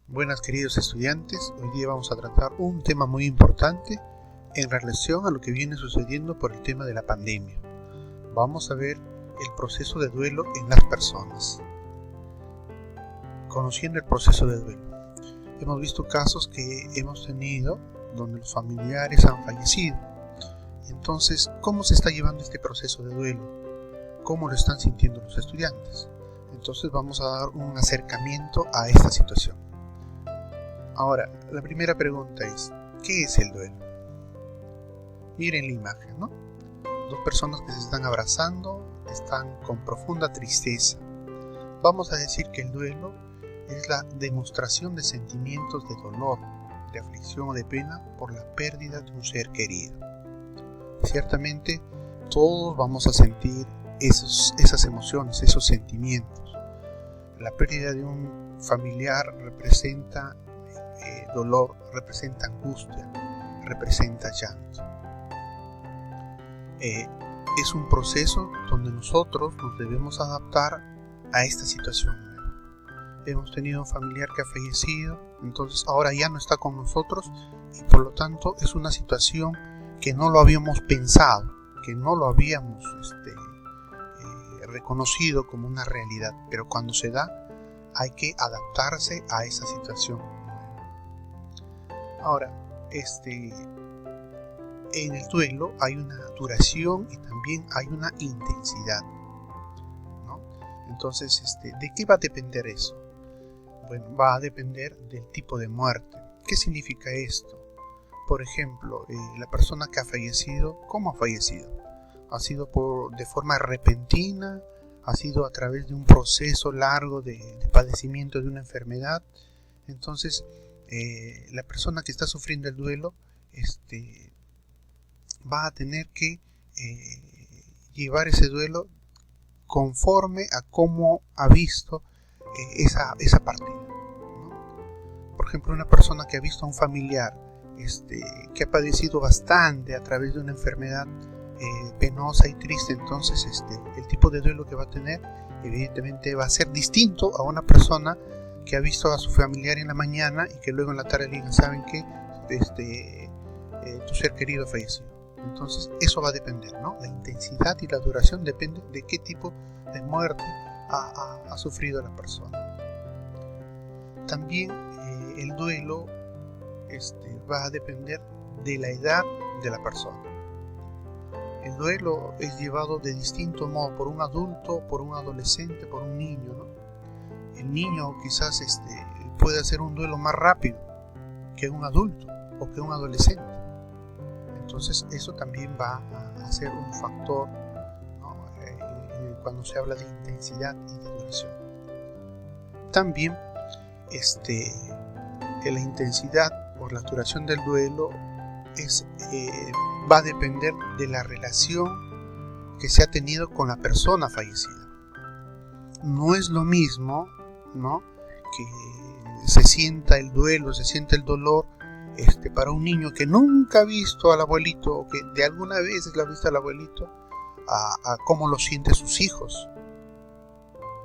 Buenas queridos estudiantes, hoy día vamos a tratar un tema muy importante en relación a lo que viene sucediendo por el tema de la pandemia. Vamos a ver el proceso de duelo en las personas. Conociendo el proceso de duelo, hemos visto casos que hemos tenido donde los familiares han fallecido. Entonces, ¿cómo se está llevando este proceso de duelo? ¿Cómo lo están sintiendo los estudiantes? Entonces vamos a dar un acercamiento a esta situación. Ahora, la primera pregunta es, ¿qué es el duelo? Miren la imagen, ¿no? Dos personas que se están abrazando, están con profunda tristeza. Vamos a decir que el duelo es la demostración de sentimientos de dolor, de aflicción o de pena por la pérdida de un ser querido. Ciertamente, todos vamos a sentir esas emociones, esos sentimientos. La pérdida de un familiar representa dolor, representa angustia, representa llanto. Es un proceso donde nosotros nos debemos adaptar a esta situación nueva. Hemos tenido un familiar que ha fallecido, entonces ahora ya no está con nosotros y por lo tanto es una situación que no lo habíamos pensado, que no lo habíamos reconocido como una realidad, pero cuando se da hay que adaptarse a esa situación. Ahora, en el duelo hay una duración y también hay una intensidad, ¿no? Entonces, ¿de qué va a depender eso? Bueno, va a depender del tipo de muerte. ¿Qué significa esto? Por ejemplo, la persona que ha fallecido, ¿cómo ha fallecido? ¿Ha sido de forma repentina? ¿Ha sido a través de un proceso largo de padecimiento de una enfermedad? Entonces, la persona que está sufriendo el duelo va a tener que llevar ese duelo conforme a cómo ha visto esa partida, ¿no? Por ejemplo, una persona que ha visto a un familiar que ha padecido bastante a través de una enfermedad penosa y triste, entonces el tipo de duelo que va a tener evidentemente va a ser distinto a una persona que ha visto a su familiar en la mañana y que luego en la tarde le digan, ¿saben qué? Tu ser querido ha fallecido. Entonces eso va a depender, ¿no? La intensidad y la duración depende de qué tipo de muerte ha sufrido la persona. También el duelo va a depender de la edad de la persona. El duelo es llevado de distinto modo por un adulto, por un adolescente, por un niño, ¿no? El niño quizás puede hacer un duelo más rápido que un adulto o que un adolescente. Entonces eso también va a ser un factor, ¿no? Cuando se habla de intensidad y de duración. También la intensidad o la duración del duelo va a depender de la relación que se ha tenido con la persona fallecida. No es lo mismo, ¿no?, que se sienta el duelo, se sienta el dolor para un niño que nunca ha visto al abuelito o que de alguna vez lo ha visto al abuelito a cómo lo sienten sus hijos,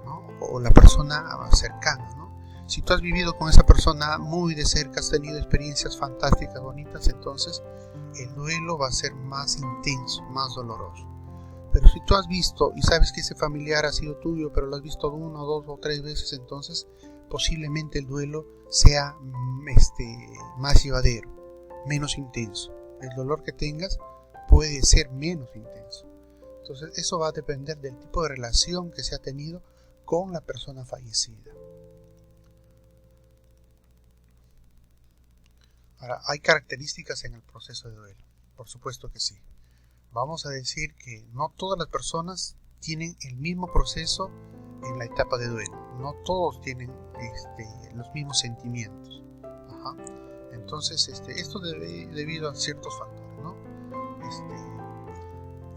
¿no?, o la persona cercana, ¿no? Si tú has vivido con esa persona muy de cerca, has tenido experiencias fantásticas, bonitas, entonces el duelo va a ser más intenso, más doloroso. Pero si tú has visto y sabes que ese familiar ha sido tuyo, pero lo has visto 1, 2 o 3 veces, entonces posiblemente el duelo sea más llevadero, menos intenso. El dolor que tengas puede ser menos intenso. Entonces eso va a depender del tipo de relación que se ha tenido con la persona fallecida. Ahora, ¿hay características en el proceso de duelo? Por supuesto que sí. Vamos a decir que no todas las personas tienen el mismo proceso en la etapa de duelo. No todos tienen los mismos sentimientos. Entonces, esto debido a ciertos factores, ¿no?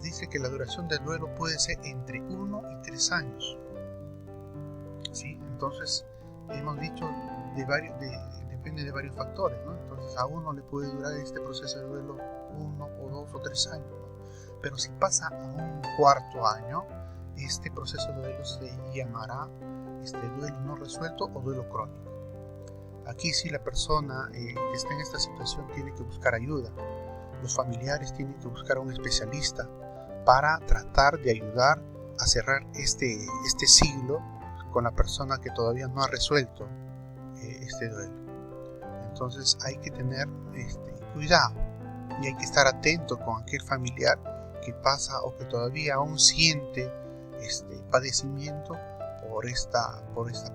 Dice que la duración del duelo puede ser entre 1 y 3 años. ¿Sí? Entonces, hemos dicho depende de varios factores, ¿no? Entonces, a uno le puede durar este proceso de duelo 1 o 2 o 3 años, ¿no? Pero si pasa a un cuarto año, este proceso de duelo se llamará duelo no resuelto o duelo crónico. Aquí sí la persona que está en esta situación tiene que buscar ayuda. Los familiares tienen que buscar a un especialista para tratar de ayudar a cerrar este siglo con la persona que todavía no ha resuelto este duelo. Entonces hay que tener cuidado y hay que estar atento con aquel familiar que pasa o que todavía aún siente padecimiento por esta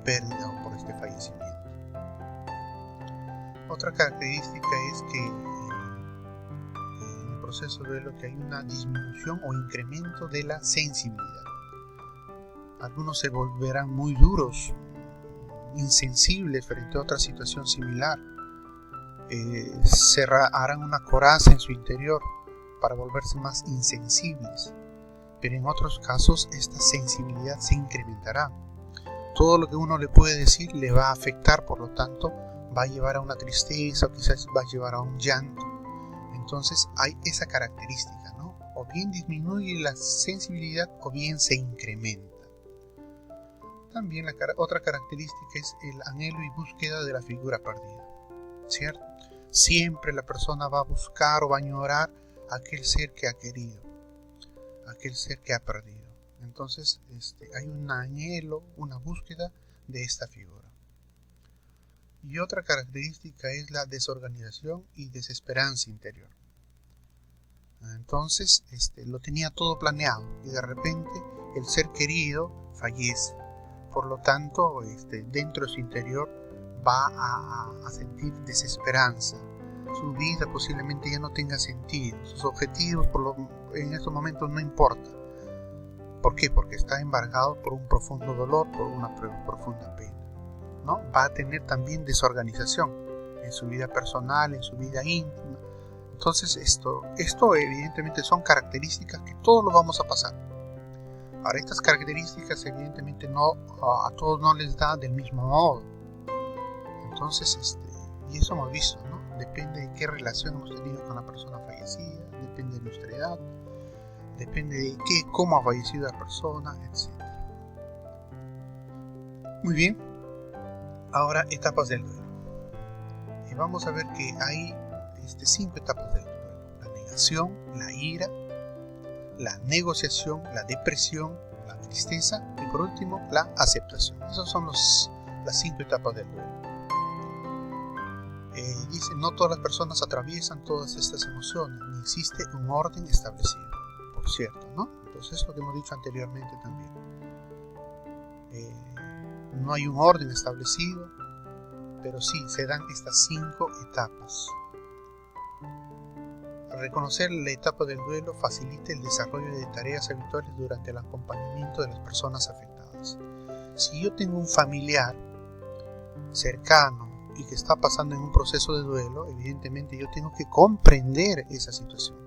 pérdida o por este fallecimiento. Otra característica es que en el proceso de duelo que hay una disminución o incremento de la sensibilidad. Algunos se volverán muy duros, insensibles frente a otra situación similar. Harán una coraza en su interior para volverse más insensibles. Pero en otros casos esta sensibilidad se incrementará. Todo lo que uno le puede decir le va a afectar, por lo tanto va a llevar a una tristeza o quizás va a llevar a un llanto. Entonces hay esa característica, ¿no? O bien disminuye la sensibilidad o bien se incrementa. También otra característica es el anhelo y búsqueda de la figura perdida, ¿cierto? Siempre la persona va a buscar o va a añorar a aquel ser que ha querido, aquel ser que ha perdido. Entonces hay un anhelo, una búsqueda de esta figura. Y otra característica es la desorganización y desesperanza interior. Entonces lo tenía todo planeado y de repente el ser querido fallece. Por lo tanto, dentro de su interior va a sentir desesperanza. Su vida posiblemente ya no tenga sentido. Sus objetivos en estos momentos no importan. ¿Por qué? Porque está embargado por un profundo dolor, por una profunda pena, ¿no? Va a tener también desorganización en su vida personal, en su vida íntima. Entonces esto evidentemente son características que todos lo vamos a pasar. Ahora, estas características evidentemente a todos no les da del mismo modo. Entonces, y eso hemos visto, ¿no? Depende de qué relación hemos tenido con la persona fallecida, depende de nuestra edad, depende de cómo ha fallecido la persona, etc. Muy bien, ahora etapas del duelo. Y vamos a ver que hay 5 etapas del duelo: la negación, la ira, la negociación, la depresión, la tristeza y por último la aceptación. Esas son las 5 etapas del duelo. Dice, no todas las personas atraviesan todas estas emociones, ni existe un orden establecido, por cierto, ¿no? Entonces es lo que hemos dicho anteriormente también. No hay un orden establecido, pero sí se dan estas 5 etapas. Reconocer la etapa del duelo facilita el desarrollo de tareas habituales durante el acompañamiento de las personas afectadas. Si yo tengo un familiar cercano y que está pasando en un proceso de duelo, evidentemente yo tengo que comprender esa situación.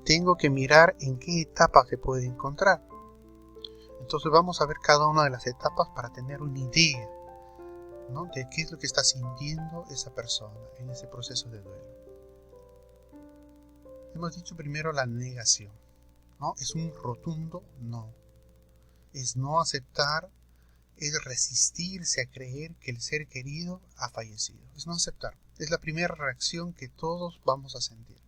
Tengo que mirar en qué etapa se puede encontrar. Entonces vamos a ver cada una de las etapas para tener una idea, ¿no? De qué es lo que está sintiendo esa persona en ese proceso de duelo. Hemos dicho primero la negación, ¿no? Es un rotundo no. Es no aceptar, es resistirse a creer que el ser querido ha fallecido. Es no aceptar. Es la primera reacción que todos vamos a sentir.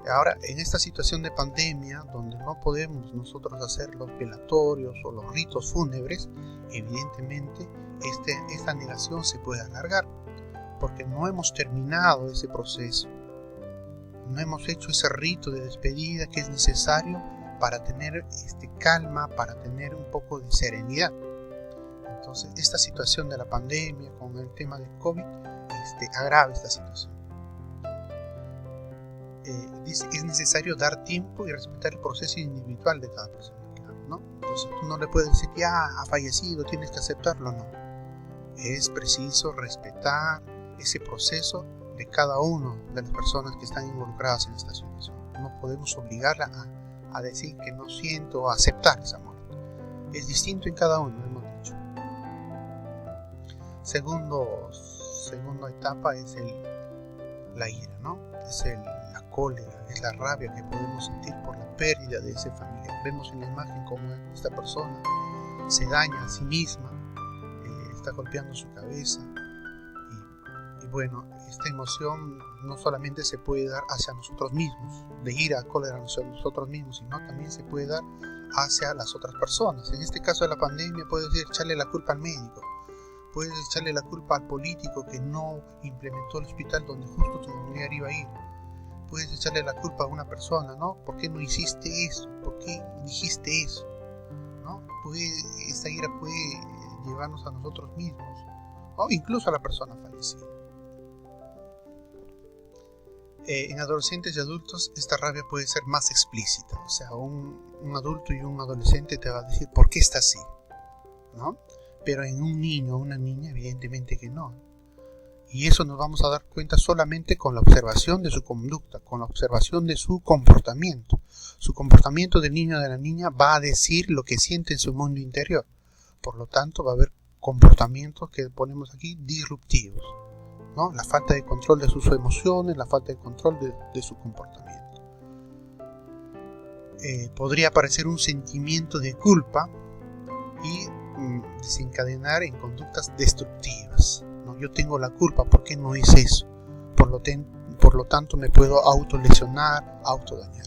Ahora, en esta situación de pandemia, donde no podemos nosotros hacer los velatorios o los ritos fúnebres, evidentemente esta negación se puede alargar, porque no hemos terminado ese proceso, no hemos hecho ese rito de despedida que es necesario para tener calma, para tener un poco de serenidad. Entonces esta situación de la pandemia con el tema del COVID agrava esta situación. Dice que es necesario dar tiempo y respetar el proceso individual de cada persona, ¿no? Entonces tú no le puedes decir ya ha fallecido, tienes que aceptarlo, no. Es preciso respetar ese proceso de cada una de las personas que están involucradas en esta situación. No podemos obligarla a decir que no siento o a aceptar esa muerte. Es distinto en cada uno, hemos dicho. Segunda etapa es la ira, ¿no? Es la cólera, es la rabia que podemos sentir por la pérdida de ese familiar. Vemos en la imagen cómo esta persona se daña a sí misma, está golpeando su cabeza. Y bueno, esta emoción no solamente se puede dar hacia nosotros mismos, de ira, cólera hacia nosotros mismos, sino también se puede dar hacia las otras personas. En este caso de la pandemia puedes echarle la culpa al médico, puedes echarle la culpa al político que no implementó el hospital donde justo tu familiar iba a ir. Puedes echarle la culpa a una persona, ¿no? ¿Por qué no hiciste eso? ¿Por qué dijiste eso? ¿No? Esta ira puede llevarnos a nosotros mismos, o incluso a la persona fallecida. En adolescentes y adultos esta rabia puede ser más explícita, o sea, un adulto y un adolescente te va a decir ¿por qué está así? ¿No? Pero en un niño o una niña evidentemente que no. Y eso nos vamos a dar cuenta solamente con la observación de su conducta, con la observación de su comportamiento. Su comportamiento del niño o de la niña va a decir lo que siente en su mundo interior. Por lo tanto, va a haber comportamientos que ponemos aquí disruptivos, ¿no? La falta de control de sus emociones, la falta de control de su comportamiento. Podría aparecer un sentimiento de culpa y desencadenar en conductas destructivas. ¿No? Yo tengo la culpa, ¿por qué no hice eso? Por lo tanto me puedo autolesionar, autodañar.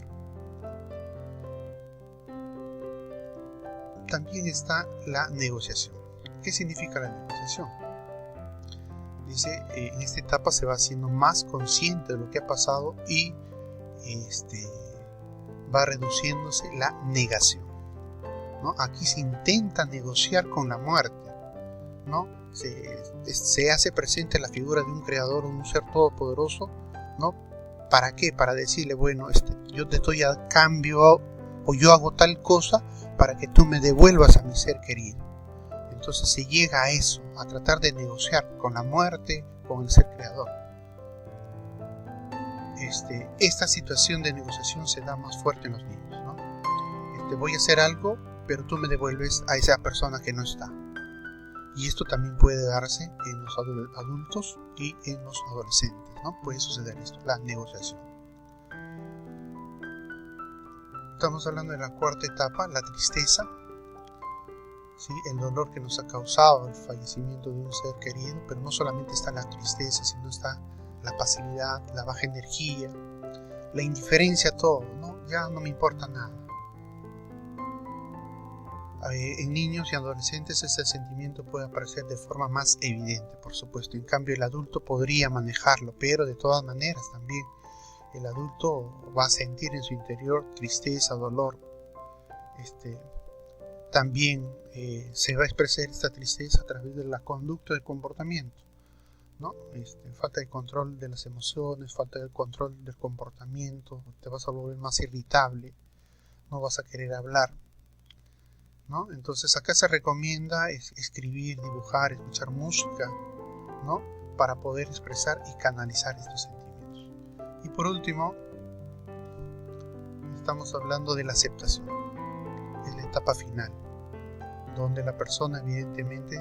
También está la negociación. ¿Qué significa la negociación? Dice, en esta etapa se va haciendo más consciente de lo que ha pasado y va reduciéndose la negación, ¿no? Aquí se intenta negociar con la muerte, ¿no? Se hace presente la figura de un creador, un ser todopoderoso, ¿no? ¿Para qué? Para decirle, bueno, yo te doy a cambio o yo hago tal cosa para que tú me devuelvas a mi ser querido. Entonces se llega a eso, a tratar de negociar con la muerte, con el ser creador. Esta situación de negociación se da más fuerte en los niños, ¿no? Voy a hacer algo, pero tú me devuelves a esa persona que no está. Y esto también puede darse en los adultos y en los adolescentes, ¿no? Puede suceder esto, la negociación. Estamos hablando de la cuarta etapa, la tristeza. ¿Sí? El dolor que nos ha causado el fallecimiento de un ser querido, pero no solamente está la tristeza, sino está la pasividad, la baja energía, la indiferencia a todo, ¿no? Ya no me importa nada. En niños y adolescentes ese sentimiento puede aparecer de forma más evidente, por supuesto. En cambio el adulto podría manejarlo, pero de todas maneras también el adulto va a sentir en su interior tristeza, dolor. También se va a expresar esta tristeza a través de la conducta del comportamiento, ¿no? Falta de control de las emociones, falta de control del comportamiento, te vas a volver más irritable, no vas a querer hablar, ¿no? Entonces acá se recomienda escribir, dibujar, escuchar música, ¿no? Para poder expresar y canalizar estos sentimientos. Y por último, estamos hablando de la aceptación. Es la etapa final, donde la persona evidentemente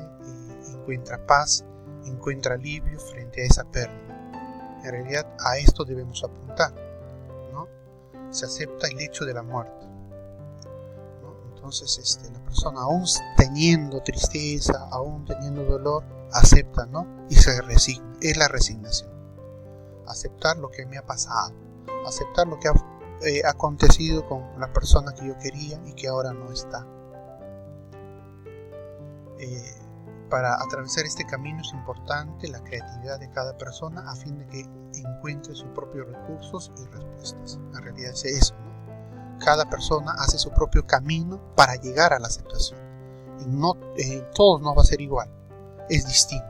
encuentra paz, encuentra alivio frente a esa pérdida. En realidad a esto debemos apuntar, ¿no? Se acepta el hecho de la muerte, ¿no? Entonces la persona, aún teniendo tristeza, aún teniendo dolor, acepta, ¿no? Y se resigna. Es la resignación. Aceptar lo que me ha pasado, aceptar lo que ha acontecido con la persona que yo quería y que ahora no está. Para atravesar este camino es importante la creatividad de cada persona a fin de que encuentre sus propios recursos y respuestas. En realidad es eso, ¿no? Cada persona hace su propio camino para llegar a la aceptación. Y todos no va a ser igual, es distinto.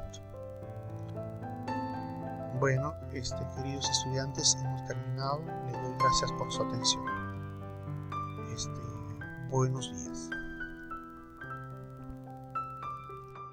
Bueno, queridos estudiantes, hemos terminado. Les doy gracias por su atención. Buenos días.